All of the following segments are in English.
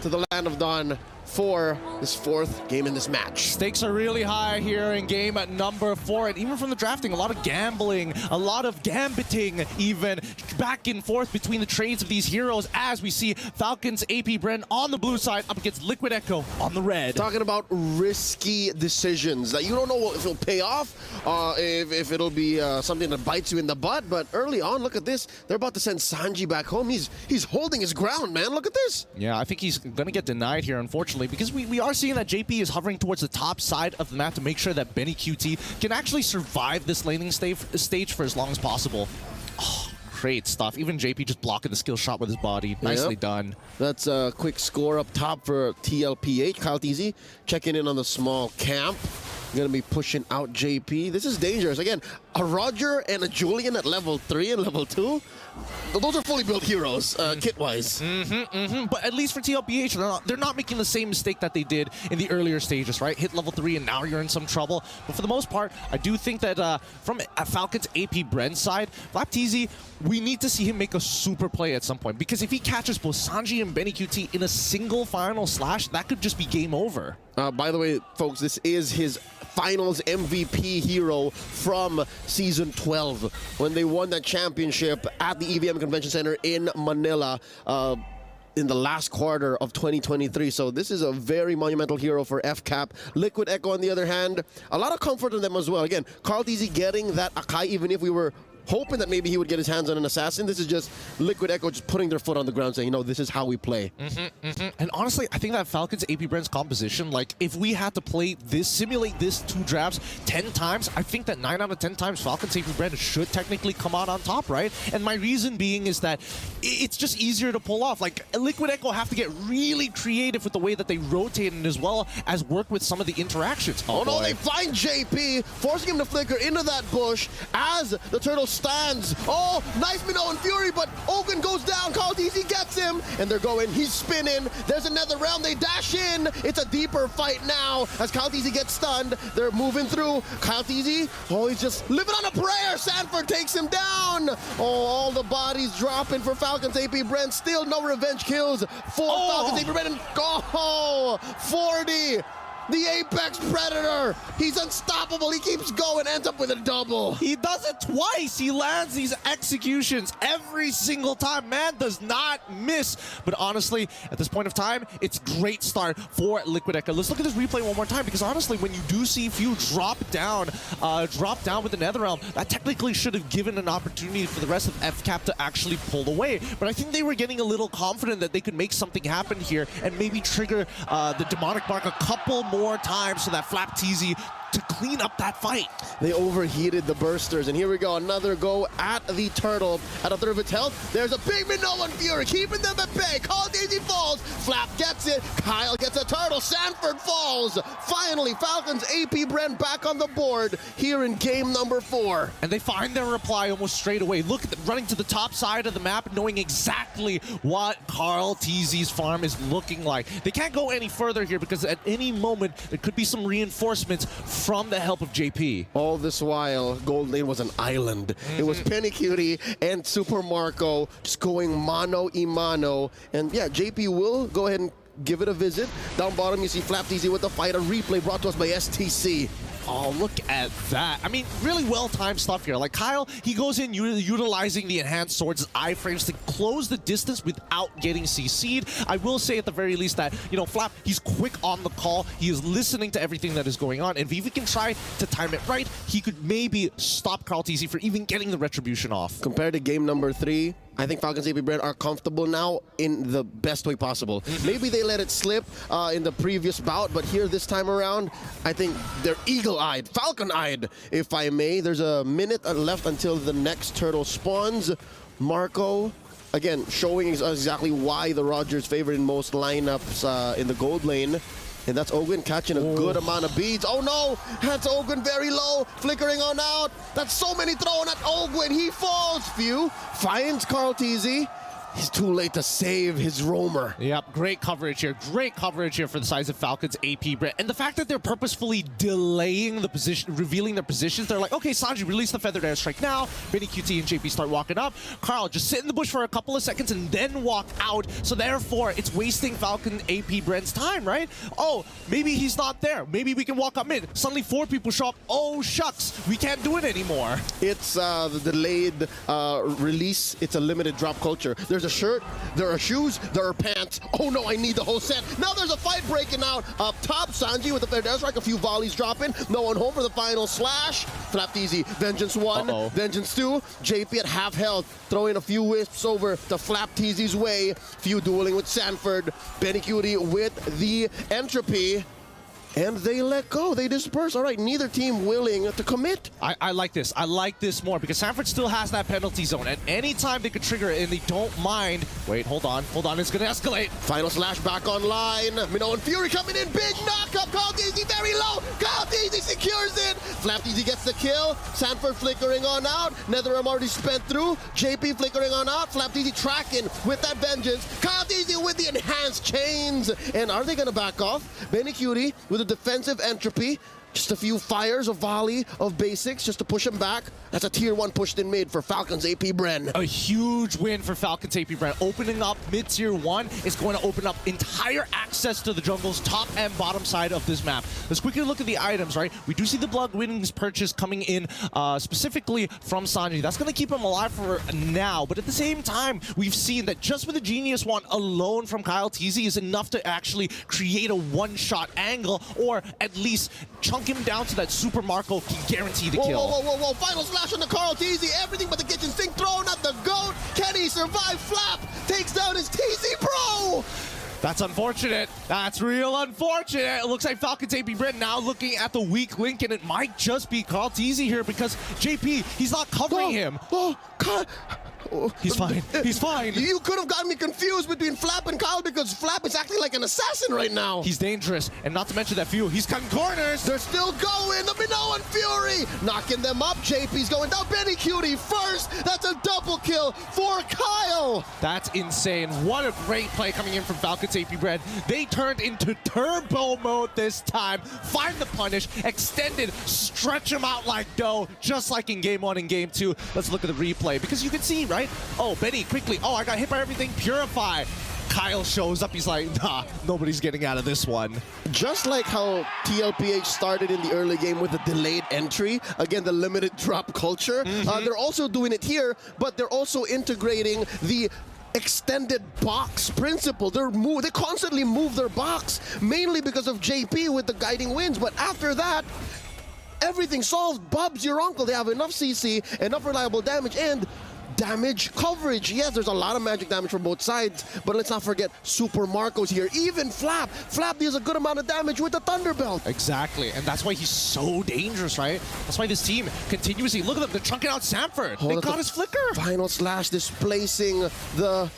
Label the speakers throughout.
Speaker 1: to the Land of Dawn for this fourth game in this match.
Speaker 2: Stakes are really high here in game at number 4, and even from the drafting, a lot of gambling, a lot of gambiting even, back and forth between the trades of these heroes as we see Falcon's AP Bren on the blue side up against Liquid Echo on the red.
Speaker 1: Talking about risky decisions that you don't know if it'll pay off, if it'll be something that bites you in the butt, but early on, look at this. They're about to send Sanji back home. He's holding his ground, man. Look at this.
Speaker 2: Yeah, I think he's going to get denied here, unfortunately, because we are seeing that JP is hovering towards the top side of the map to make sure that Benny QT can actually survive this laning stage for as long as possible. Oh, great stuff. Even JP just blocking the skill shot with his body. Nicely done. That's
Speaker 1: a quick score up top for TLPH. Kyle TZ checking in on the small camp. Going to be pushing out JP. This is dangerous. Again, a Roger and a Julian at level 3 and level 2. Those are fully built heroes, kit-wise.
Speaker 2: But at least for TLPH, they're not making the same mistake that they did in the earlier stages, right? Hit level 3 and now you're in some trouble. But for the most part, I do think that from Falcon's AP Bren side, FlapTZ, we need to see him make a super play at some point. Because if he catches both Sanji and Benny QT in a single final slash, that could just be game over.
Speaker 1: By the way, folks, this is his finals MVP hero from Season 12 when they won that championship at the EVM Convention Center in Manila in the last quarter of 2023. So this is a very monumental hero for FCAP. Liquid Echo, on the other hand, a lot of comfort in them as well. Again, Carl TZ getting that Akai, even if we were hoping that maybe he would get his hands on an assassin. This is just Liquid Echo just putting their foot on the ground saying, you know, this is how we play.
Speaker 2: And honestly, I think that Falcon's AP Bren's composition, like, if we had to play this, simulate this 2 drafts 10 times, I think that 9 out of 10 times Falcon's AP Bren should technically come out on top, right? And my reason being is that it's just easier to pull off. Like, Liquid Echo have to get really creative with the way that they rotate and as well as work with some of the interactions.
Speaker 1: Oh no, they find JP, forcing him to flicker into that bush as the turtle stands. Oh, nice Minnow and Fury, but Ogun goes down. Kyle TZ gets him, and they're going. He's spinning. There's another round. They dash in. It's a deeper fight now as Kyle TZ gets stunned. They're moving through. Kyle TZ, oh, he's just living on a prayer. Sanford takes him down. Oh, all the bodies dropping for Falcon's AP Bren. Still no revenge kills for Falcon's AP Bren. And 40. The Apex Predator. He's unstoppable. He keeps going, ends up with a double.
Speaker 2: He does it twice. He lands these executions every single time. Man does not miss. But honestly, at this point of time, it's great start for Liquid Echo. Let's look at this replay one more time, because honestly, when you do see Few drop down with the Netherrealm, that technically should have given an opportunity for the rest of FCAP to actually pull away. But I think they were getting a little confident that they could make something happen here and maybe trigger the Demonic Mark a couple more times so that FlapTZ to clean up that fight.
Speaker 1: They overheated the bursters, and here we go, another go at the turtle. At a third of its health, there's a big Minnow and Fury, keeping them at bay. Kyle TZ falls, Flap gets it, Kyle gets a turtle, Sanford falls. Finally, Falcon's AP Bren back on the board here in game number 4.
Speaker 2: And they find their reply almost straight away. Look at them running to the top side of the map, knowing exactly what Carl TZ's farm is looking like. They can't go any further here because at any moment there could be some reinforcements from the help of JP.
Speaker 1: All this while, Gold Lane was an island. It was Penny Cutie and Super Marco just going mano-a-mano. And yeah, JP will go ahead and give it a visit. Down bottom, you see FlapTZ with the fight. A replay brought to us by STC.
Speaker 2: Oh, look at that. I mean, really well-timed stuff here. Like, Kyle, he goes in utilizing the enhanced swords' iframes to close the distance without getting CC'd. I will say at the very least that, you know, Flap, he's quick on the call. He is listening to everything that is going on. And if he can try to time it right, he could maybe stop Carl TZ for even getting the retribution off.
Speaker 1: Compared to game number 3, I think Falcon's AP Bren are comfortable now in the best way possible. Maybe they let it slip in the previous bout, but here this time around, I think they're eagle-eyed, falcon-eyed, if I may. There's a minute left until the next turtle spawns. Marco, again, showing us exactly why the Rogers favorite in most lineups in the gold lane. And that's Ogun catching a good amount of beads. Oh no, that's Ogun very low, flickering on out. That's so many thrown at Ogun. He falls. Few finds Carl TZ. He's too late to save his roamer.
Speaker 2: Yep, great coverage here. Great coverage here for the size of Falcon's AP, Bren. And the fact that they're purposefully delaying the position, revealing their positions. They're like, okay, Sanji, release the feathered airstrike now. Benny, QT, and JP start walking up. Carl, just sit in the bush for a couple of seconds and then walk out. So therefore, it's wasting Falcon AP Bren's time, right? Oh, maybe he's not there. Maybe we can walk up mid. Suddenly 4 people show up. Oh, shucks. We can't do it anymore.
Speaker 1: It's the delayed release. It's a limited drop culture. There's a shirt, there are shoes, there are pants. Oh no, I need the whole set. Now there's a fight breaking out up top. Sanji with the fair airstrike, a few volleys dropping. No one home for the final slash. Flapped easy. Vengeance 1, Vengeance 2. JP at half health, throwing a few wisps over to Flap Teasy's way. Few dueling with Sanford. Benny Cutie with the entropy. And they let go. They disperse. All right, neither team willing to commit.
Speaker 2: I like this. I like this more because Sanford still has that penalty zone. At any time they could trigger it and they don't mind. Wait, hold on. Hold on. It's going to escalate.
Speaker 1: Final slash back online. Minnow and Fury coming in. Big knockup. Kyle Easy very low. Kyle Easy secures it. Flap Easy gets the kill. Sanford flickering on out. Netherrealm already spent through. JP flickering on out. Flap Easy tracking with that vengeance. Kyle Easy with the enhanced chains. And are they going to back off? Benny Cutie with a defensive entropy. Just a few fires, a volley of basics just to push him back. That's a tier 1 pushed in mid for Falcon's AP Bren.
Speaker 2: A huge win for Falcon's AP Bren. Opening up mid-tier 1 is going to open up entire access to the jungle's top and bottom side of this map. Let's quickly look at the items, right? We do see the Blood Winnings purchase coming in specifically from Sanji. That's going to keep him alive for now. But at the same time, we've seen that just with the Genius Wand alone from Kyle TZ is enough to actually create a one-shot angle or at least chunk him down to that Super Marco can guarantee the kill.
Speaker 1: Whoa. Final slash on the Carl TZ. Everything but the kitchen sink thrown at the GOAT. Can he survive? Flap takes down his TZ Pro.
Speaker 2: That's unfortunate. That's real unfortunate. It looks like Falcon's AP Bren now looking at the weak link, and it might just be Carl TZ here because JP, he's not covering him.
Speaker 1: God.
Speaker 2: He's fine. He's fine.
Speaker 1: You could have gotten me confused between Flap and Kyle because Flap is acting like an assassin right now.
Speaker 2: He's dangerous, and not to mention that few. He's cutting corners.
Speaker 1: They're still going. The Minnow and Fury knocking them up. JP's going down. Benny Cutie first. That's a double kill for Kyle.
Speaker 2: That's insane. What a great play coming in from Falcon's AP Bren. They turned into turbo mode this time. Find the punish, extended, stretch him out like dough, just like in game 1 and game 2. Let's look at the replay because you can see, right? Oh, Benny, quickly. Oh, I got hit by everything. Purify. Kyle shows up. He's like, nah, nobody's getting out of this one.
Speaker 1: Just like how TLPH started in the early game with a delayed entry, again, the limited drop culture, they're also doing it here, but they're also integrating the extended box principle. They constantly move their box, mainly because of JP with the guiding winds, but after that, everything solved. Bub's your uncle. They have enough CC, enough reliable damage, and damage coverage. Yes, there's a lot of magic damage from both sides, but let's not forget Super Marco's here. Even Flap deals a good amount of damage with the Thunderbelt.
Speaker 2: Exactly, and that's why he's so dangerous, right? That's why this team continuously, look at them, they're chunking out Sanford. They got his flicker.
Speaker 1: Final slash displacing the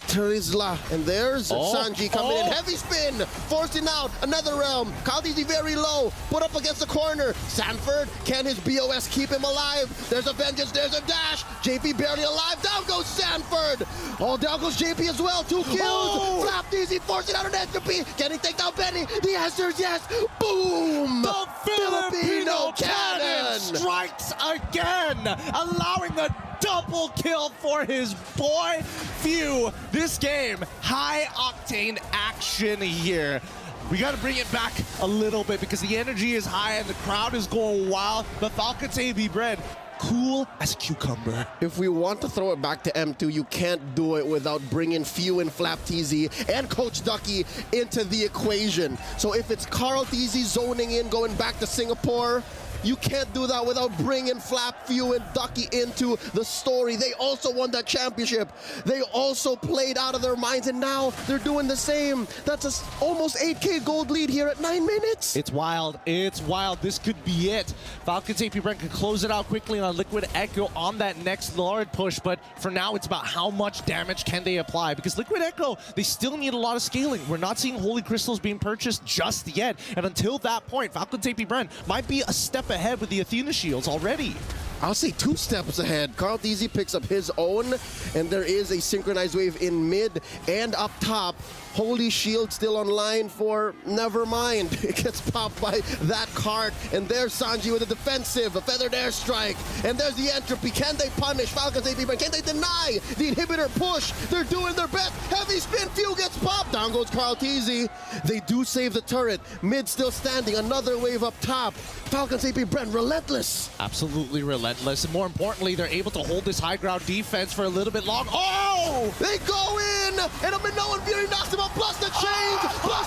Speaker 1: Terizla, and there's Sanji coming in. Heavy spin, forcing out another realm. Kaldizi very low, put up against the corner. Sanford, can his BOS keep him alive? There's a vengeance, there's a dash. JP barely alive, down goes Sanford. Oh, down goes JP as well, 2 kills. Flap easy, forcing out an entropy. Can he take down Benny? The answer is yes. Boom!
Speaker 2: The Filipino cannon strikes again, allowing the double kill for his boy. Phew, this game, high octane action here. We got to bring it back a little bit because the energy is high and the crowd is going wild. But Falcon's AP Bren, cool as a cucumber.
Speaker 1: If we want to throw it back to M2, you can't do it without bringing Few and Flap TZ and Coach Ducky into the equation. So if it's Carl TZ zoning in, going back to Singapore, you can't do that without bringing Flap, Few, and Ducky into the story. They also won that championship. They also played out of their minds, and now they're doing the same. That's a almost 8K gold lead here at 9 minutes.
Speaker 2: It's wild. It's wild. This could be it. Falcon's AP Bren can close it out quickly on Liquid Echo on that next Lord push, but for now, it's about how much damage can they apply, because Liquid Echo, they still need a lot of scaling. We're not seeing Holy Crystals being purchased just yet, and until that point, Falcon's AP Bren might be a step ahead with the Athena shields already.
Speaker 1: I'll say 2 steps ahead. Carl Teasy picks up his own, and there is a synchronized wave in mid and up top. Holy Shield still online for Nevermind. It gets popped by that cart, and there's Sanji with a defensive, a feathered airstrike, and there's the entropy. Can they punish Falcon's AP Bren? Can they deny the inhibitor push? They're doing their best. Heavy spin, Few gets popped. Down goes Carl Teasy. They do save the turret. Mid still standing, another wave up top. Falcon's AP Bren relentless.
Speaker 2: Absolutely relentless. And more importantly, they're able to hold this high ground defense for a little bit long. Oh!
Speaker 1: They go in, and a Minoan Fury knocks him out, plus the change, plus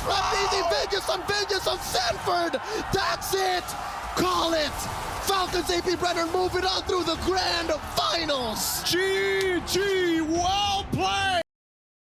Speaker 1: vengeance on Sanford. That's it. Call it. Falcons AP Brenner moving on through the grand finals.
Speaker 2: GG, well played.